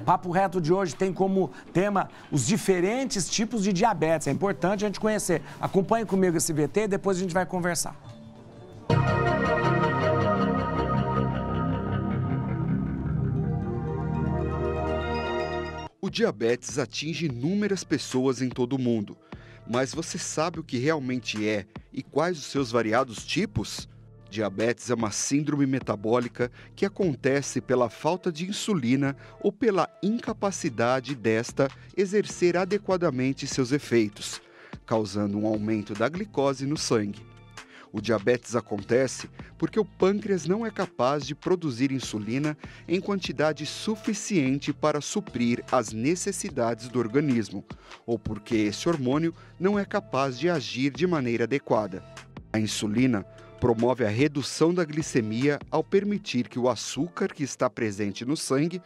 Papo Reto de hoje tem como tema os diferentes tipos de diabetes. É importante a gente conhecer. Acompanhe comigo esse VT e depois a gente vai conversar. O diabetes atinge inúmeras pessoas em todo o mundo. Mas você sabe o que realmente é e quais os seus variados tipos? Diabetes é uma síndrome metabólica que acontece pela falta de insulina ou pela incapacidade desta exercer adequadamente seus efeitos, causando um aumento da glicose no sangue. O diabetes acontece porque o pâncreas não é capaz de produzir insulina em quantidade suficiente para suprir as necessidades do organismo, ou porque esse hormônio não é capaz de agir de maneira adequada. A insulina promove a redução da glicemia ao permitir que o açúcar que está presente no sangue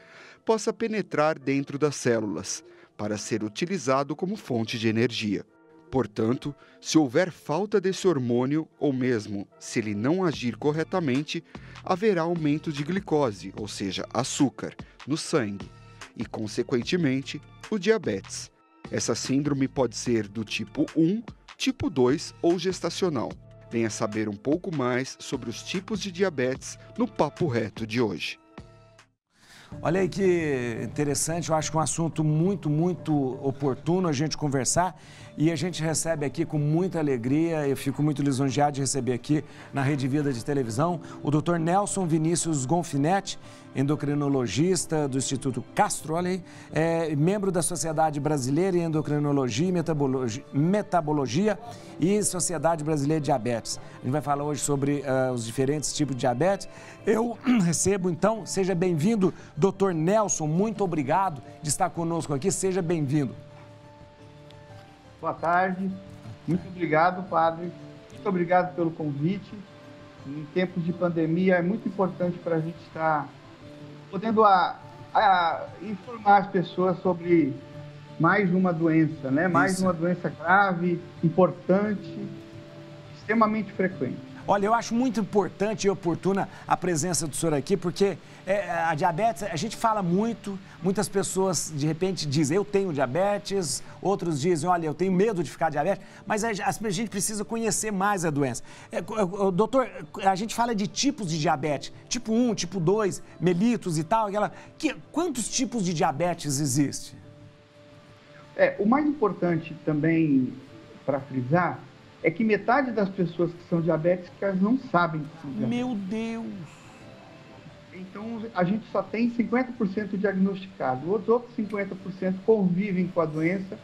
possa penetrar dentro das células, para ser utilizado como fonte de energia. Portanto, se houver falta desse hormônio, ou mesmo se ele não agir corretamente, haverá aumento de glicose, ou seja, açúcar, no sangue e, consequentemente, o diabetes. Essa síndrome pode ser do tipo 1, tipo 2 ou gestacional. Venha saber um pouco mais sobre os tipos de diabetes no Papo Reto de hoje. Olha aí que interessante, eu acho que é um assunto muito oportuno a gente conversar e a gente recebe aqui com muita alegria, eu fico muito lisonjeado de receber aqui na Rede Vida de Televisão o Dr. Nelson Vinícius Gonfinetti, endocrinologista do Instituto Castro, olha aí, membro da Sociedade Brasileira de Endocrinologia e Metabologia e Sociedade Brasileira de Diabetes. A gente vai falar hoje sobre os diferentes tipos de diabetes. Eu recebo, então, seja bem-vindo, Dr. Nelson, muito obrigado de estar conosco aqui, seja bem-vindo. Boa tarde, muito obrigado, padre, muito obrigado pelo convite. Em tempos de pandemia é muito importante para a gente estar podendo informar as pessoas sobre mais uma doença, né? Mais uma doença grave, importante, extremamente frequente. Olha, eu acho muito importante e oportuna a presença do senhor aqui, porque a diabetes, a gente fala muito, muitas pessoas de repente dizem, eu tenho diabetes, outros dizem, olha, eu tenho medo de ficar diabético, mas a gente precisa conhecer mais a doença. Doutor, a gente fala de tipos de diabetes, tipo 1, tipo 2, mellitus e tal, quantos tipos de diabetes existem? O mais importante também para frisar é que metade das pessoas que são diabéticas não sabem que são diabéticas. Meu Deus! Então, a gente só tem 50% diagnosticado. Os outros 50% convivem com a doença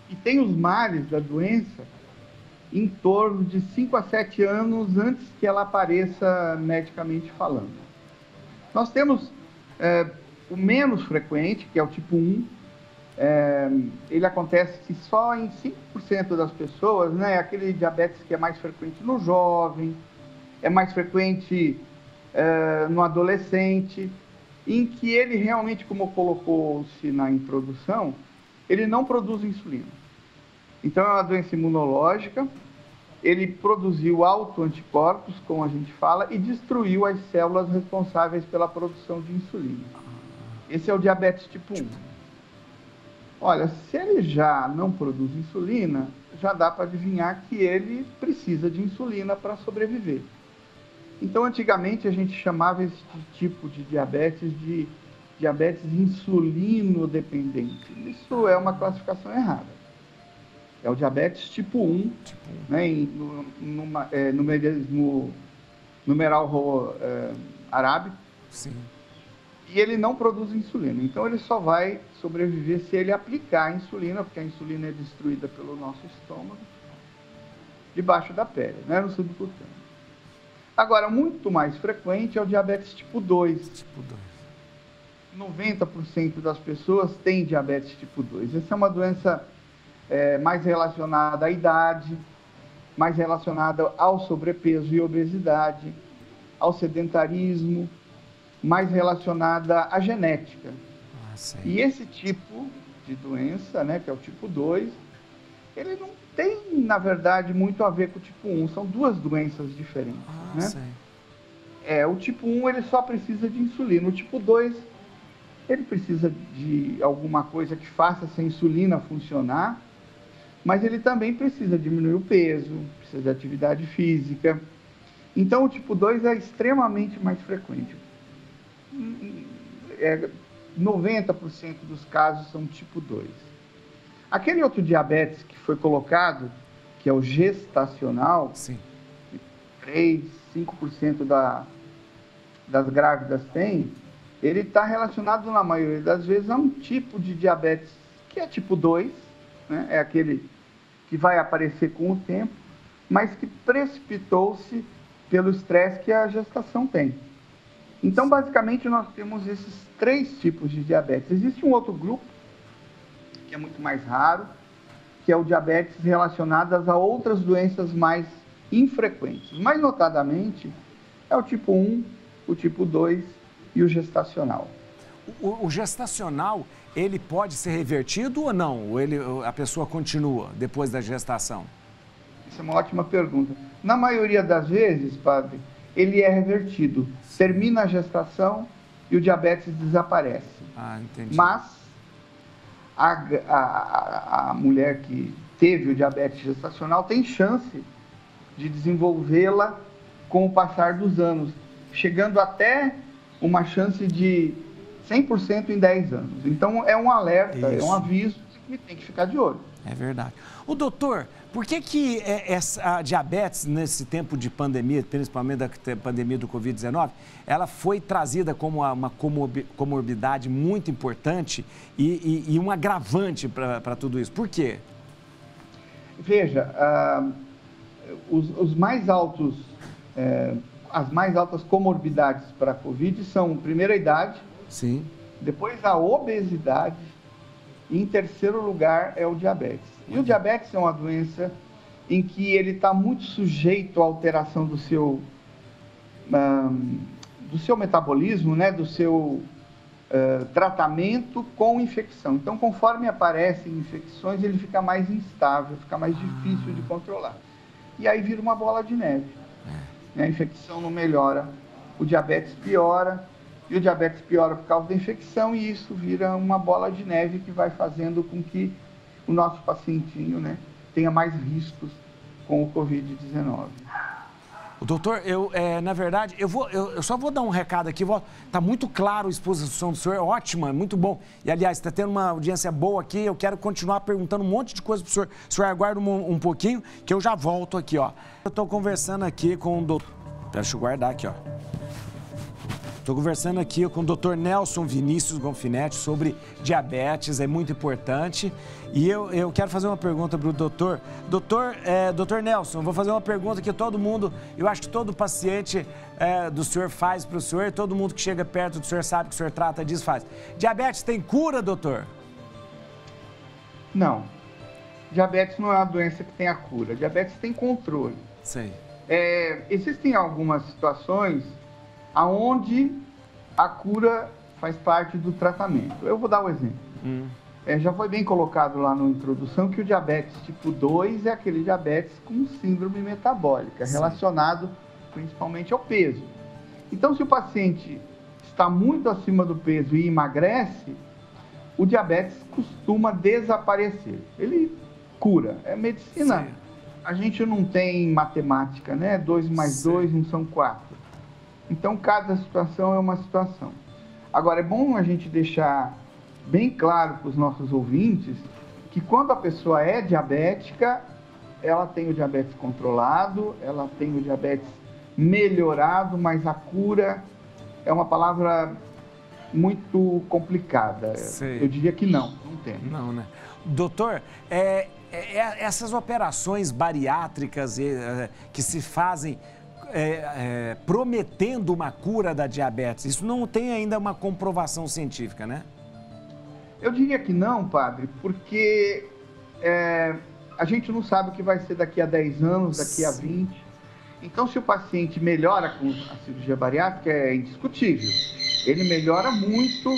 e têm os males da doença em torno de 5 a 7 anos antes que ela apareça medicamente falando. Nós temos o menos frequente, que é o tipo 1, ele acontece só em 5% das pessoas, né? Aquele diabetes que é mais frequente no jovem, é mais frequente no adolescente, em que ele realmente, como colocou-se na introdução, ele não produz insulina. Então é uma doença imunológica, ele produziu autoanticorpos, como a gente fala, e destruiu as células responsáveis pela produção de insulina. Esse é o diabetes tipo 1. Olha, se ele já não produz insulina, já dá para adivinhar que ele precisa de insulina para sobreviver. Então, antigamente, a gente chamava esse tipo de diabetes insulino-dependente. Isso é uma classificação errada. É o diabetes tipo 1, né, no numeral arábico. Sim. E ele não produz insulina. Então, ele só vai sobreviver se ele aplicar a insulina, porque a insulina é destruída pelo nosso estômago, debaixo da pele, né, no subcutâneo. Agora, muito mais frequente é o diabetes tipo 2. Tipo 2. 90% das pessoas têm diabetes tipo 2. Essa é uma doença mais relacionada à idade, mais relacionada ao sobrepeso e obesidade, ao sedentarismo, mais relacionada à genética. E esse tipo de doença, né, que é o tipo 2, ele não tem, na verdade, muito a ver com o tipo 1. São duas doenças diferentes. Né? O tipo 1 ele só precisa de insulina. O tipo 2 ele precisa de alguma coisa que faça essa insulina funcionar, mas ele também precisa diminuir o peso, precisa de atividade física. Então, o tipo 2 é extremamente mais frequente. 90% dos casos são tipo 2. Aquele outro diabetes que foi colocado, que é o gestacional, sim, 3, 5% das grávidas têm, ele está relacionado, na maioria das vezes, a um tipo de diabetes que é tipo 2, né? É aquele que vai aparecer com o tempo, mas que precipitou-se pelo estresse que a gestação tem. Então, basicamente, nós temos esses 3 tipos de diabetes. Existe um outro grupo, que é muito mais raro, que é o diabetes relacionado a outras doenças mais infrequentes. Mais notadamente, é o tipo 1, o tipo 2 e o gestacional. O gestacional, ele pode ser revertido ou não? Ou a pessoa continua depois da gestação? Essa é uma ótima pergunta. Na maioria das vezes, padre, ele é revertido. Termina a gestação e o diabetes desaparece. Ah, entendi. Mas a mulher que teve o diabetes gestacional tem chance de desenvolvê-la com o passar dos anos, chegando até uma chance de 100% em 10 anos. Então, é um alerta, Isso. É um aviso que tem que ficar de olho. É verdade. O doutor, por que a diabetes, nesse tempo de pandemia, principalmente da pandemia do Covid-19, ela foi trazida como uma comorbidade muito importante e um agravante para tudo isso? Por quê? Veja, os mais altos, as mais altas comorbidades para a Covid são, primeiro, a idade, sim, depois a obesidade e, em terceiro lugar, é o diabetes. E o diabetes é uma doença em que ele está muito sujeito à alteração do seu metabolismo, né, do seu tratamento com infecção. Então, conforme aparecem infecções, ele fica mais instável, fica mais difícil de controlar. E aí vira uma bola de neve. A infecção não melhora, o diabetes piora, e o diabetes piora por causa da infecção, e isso vira uma bola de neve que vai fazendo com que o nosso pacientinho, né, tenha mais riscos com o Covid-19. O doutor, na verdade, eu só vou dar um recado aqui. Está muito claro a exposição do senhor, é ótima, muito bom. E, aliás, está tendo uma audiência boa aqui. Eu quero continuar perguntando um monte de coisa para o senhor. O senhor aguarda um pouquinho, que eu já volto aqui, ó. Eu estou conversando aqui com o doutor... Deixa eu guardar aqui, ó. Estou conversando aqui com o Dr. Nelson Vinícius Gonfinetti sobre diabetes, é muito importante. E eu quero fazer uma pergunta para o doutor. Doutor Nelson, vou fazer uma pergunta que todo mundo, eu acho que todo paciente do senhor faz para o senhor, e todo mundo que chega perto do senhor sabe que o senhor trata disso, faz. Diabetes tem cura, doutor? Não. Diabetes não é uma doença que tem a cura. Diabetes tem controle. Sei. Existem algumas situações aonde a cura faz parte do tratamento. Eu vou dar um exemplo. Já foi bem colocado lá na introdução que o diabetes tipo 2 é aquele diabetes com síndrome metabólica, sim, relacionado principalmente ao peso. Então, se o paciente está muito acima do peso e emagrece, o diabetes costuma desaparecer. Ele cura. É medicina. Sim. A gente não tem matemática, né? 2 mais 2 não são 4. Então, cada situação é uma situação. Agora, é bom a gente deixar bem claro para os nossos ouvintes que quando a pessoa é diabética, ela tem o diabetes controlado, ela tem o diabetes melhorado, mas a cura é uma palavra muito complicada. Sei. Eu diria que não tem. Não, né? Doutor, essas operações bariátricas que se fazem prometendo uma cura da diabetes, isso não tem ainda uma comprovação científica, né? Eu diria que não, padre, porque a gente não sabe o que vai ser daqui a 10 anos, daqui a 20. Então, se o paciente melhora com a cirurgia bariátrica, é indiscutível. Ele melhora muito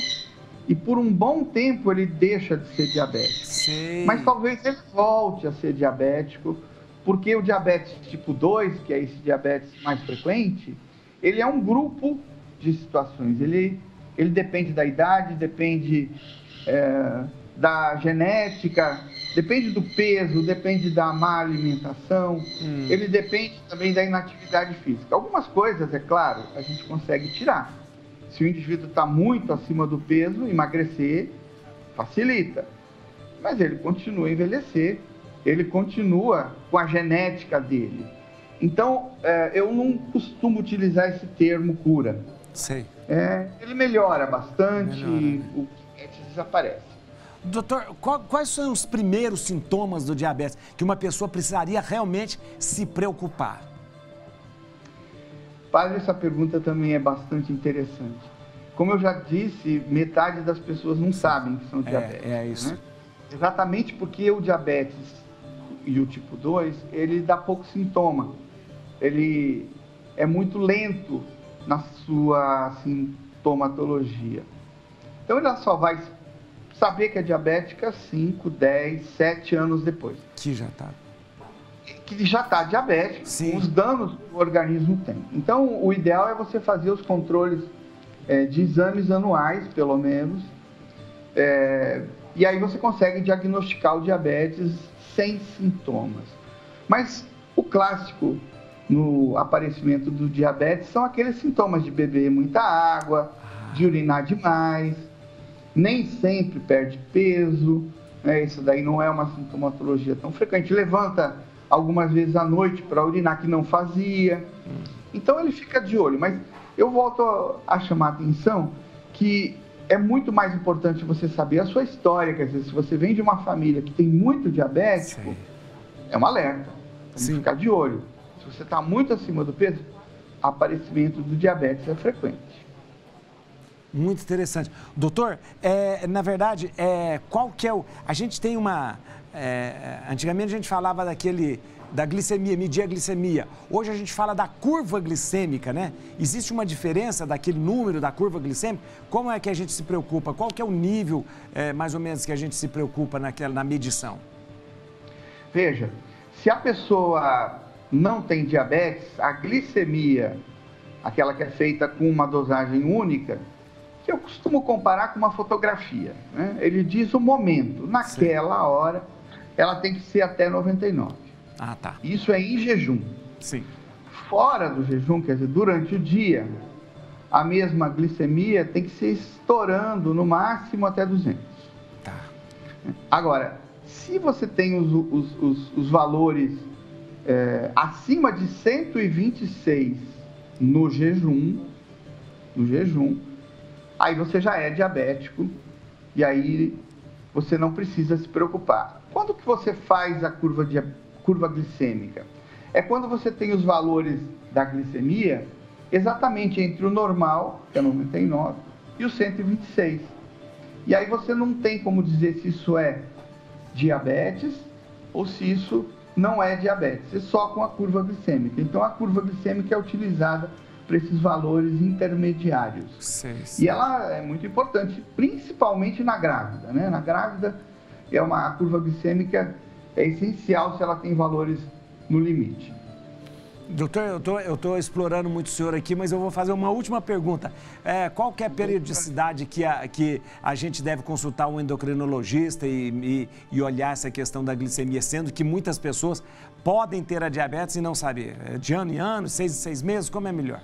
e por um bom tempo ele deixa de ser diabético. Sim. Mas talvez ele volte a ser diabético, porque o diabetes tipo 2, que é esse diabetes mais frequente, ele é um grupo de situações. Ele ele depende da idade, depende da genética, depende do peso, depende da má alimentação, ele depende também da inatividade física. Algumas coisas, é claro, a gente consegue tirar. Se o indivíduo está muito acima do peso, emagrecer facilita. Mas ele continua a envelhecer, ele continua com a genética dele. Então, eu não costumo utilizar esse termo cura. Sei. Ele melhora bastante, o diabetes desaparece. Doutor, quais são os primeiros sintomas do diabetes que uma pessoa precisaria realmente se preocupar? Padre, essa pergunta também é bastante interessante. Como eu já disse, metade das pessoas não sabem que são diabéticos. É isso. Né? Exatamente porque o diabetes e o tipo 2, ele dá pouco sintoma. Ele é muito lento na sua sintomatologia. Então, ele só vai saber que é diabética 5, 10, 7 anos depois. Que já está. Que já está diabético, com os danos que o organismo tem. Então, o ideal é você fazer os controles de exames anuais, pelo menos, e aí você consegue diagnosticar o diabetes sem sintomas. Mas o clássico no aparecimento do diabetes são aqueles sintomas de beber muita água, de urinar demais, nem sempre perde peso, isso daí não é uma sintomatologia tão frequente, levanta algumas vezes à noite para urinar que não fazia, então ele fica de olho. Mas eu volto a chamar a atenção que é muito mais importante você saber a sua história, quer dizer, se você vem de uma família que tem muito diabético, é um alerta, tem que ficar de olho. Se você está muito acima do peso, aparecimento do diabetes é frequente. Muito interessante. Doutor, na verdade, qual que é o... A gente tem uma... antigamente a gente falava da glicemia, medir a glicemia. Hoje a gente fala da curva glicêmica, né? Existe uma diferença daquele número da curva glicêmica? Como é que a gente se preocupa? Qual que é o nível, mais ou menos, que a gente se preocupa na medição? Veja, se a pessoa não tem diabetes, a glicemia, aquela que é feita com uma dosagem única, que eu costumo comparar com uma fotografia, né? Ele diz o momento, naquela hora, ela tem que ser até 99. Ah, tá. Isso é em jejum. Sim. Fora do jejum, quer dizer, durante o dia, a mesma glicemia tem que ser estourando no máximo até 200. Tá. Agora, se você tem os valores acima de 126 no jejum, aí você já é diabético e aí você não precisa se preocupar. Quando que você faz a curva glicêmica? É quando você tem os valores da glicemia exatamente entre o normal, que é 99, e o 126. E aí você não tem como dizer se isso é diabetes ou se isso não é diabetes, é só com a curva glicêmica. Então a curva glicêmica é utilizada para esses valores intermediários. Sim. E ela é muito importante, principalmente na grávida, né? Na grávida, a curva glicêmica é essencial se ela tem valores no limite. Doutor, eu estou explorando muito o senhor aqui, mas eu vou fazer uma última pergunta. Qual que é a periodicidade que a gente deve consultar um endocrinologista e olhar essa questão da glicemia, sendo que muitas pessoas podem ter a diabetes e não saber? De ano em ano, 6 em 6 meses, como é melhor?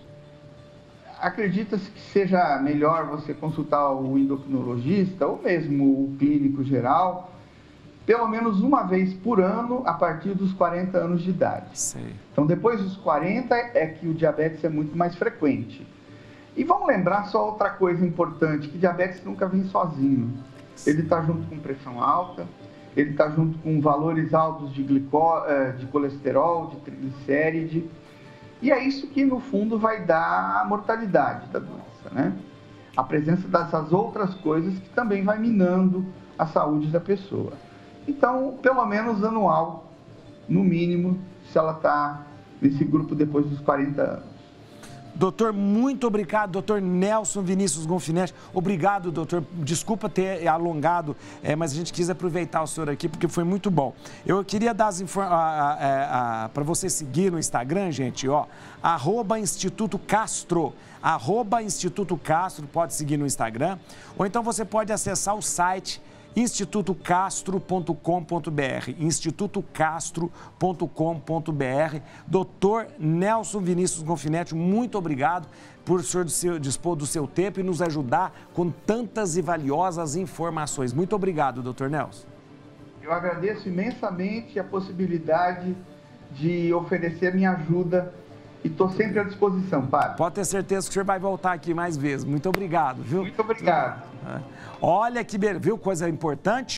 Acredita-se que seja melhor você consultar o endocrinologista ou mesmo o clínico geral, pelo menos uma vez por ano, a partir dos 40 anos de idade. Sei. Então, depois dos 40 é que o diabetes é muito mais frequente. E vamos lembrar só outra coisa importante, que diabetes nunca vem sozinho. Ele está junto com pressão alta, ele está junto com valores altos de colesterol, de triglicéride, e é isso que, no fundo, vai dar a mortalidade da doença, né? A presença dessas outras coisas que também vai minando a saúde da pessoa. Então, pelo menos anual, no mínimo, se ela está nesse grupo depois dos 40 anos. Doutor, muito obrigado, doutor Nelson Vinícius Gonfinetti. Obrigado, doutor. Desculpa ter alongado, mas a gente quis aproveitar o senhor aqui porque foi muito bom. Eu queria dar as para você seguir no Instagram, gente, ó, @Instituto Castro. @Instituto Castro, pode seguir no Instagram. Ou então você pode acessar o site institutocastro.com.br, institutocastro.com.br. Doutor Nelson Vinícius Gonfinetti, muito obrigado por o senhor dispor do seu tempo e nos ajudar com tantas e valiosas informações. Muito obrigado, doutor Nelson. Eu agradeço imensamente a possibilidade de oferecer minha ajuda e estou sempre à disposição, padre. Pode ter certeza que o senhor vai voltar aqui mais vezes. Muito obrigado, viu? Muito obrigado. Olha que beleza, viu? Coisa importante.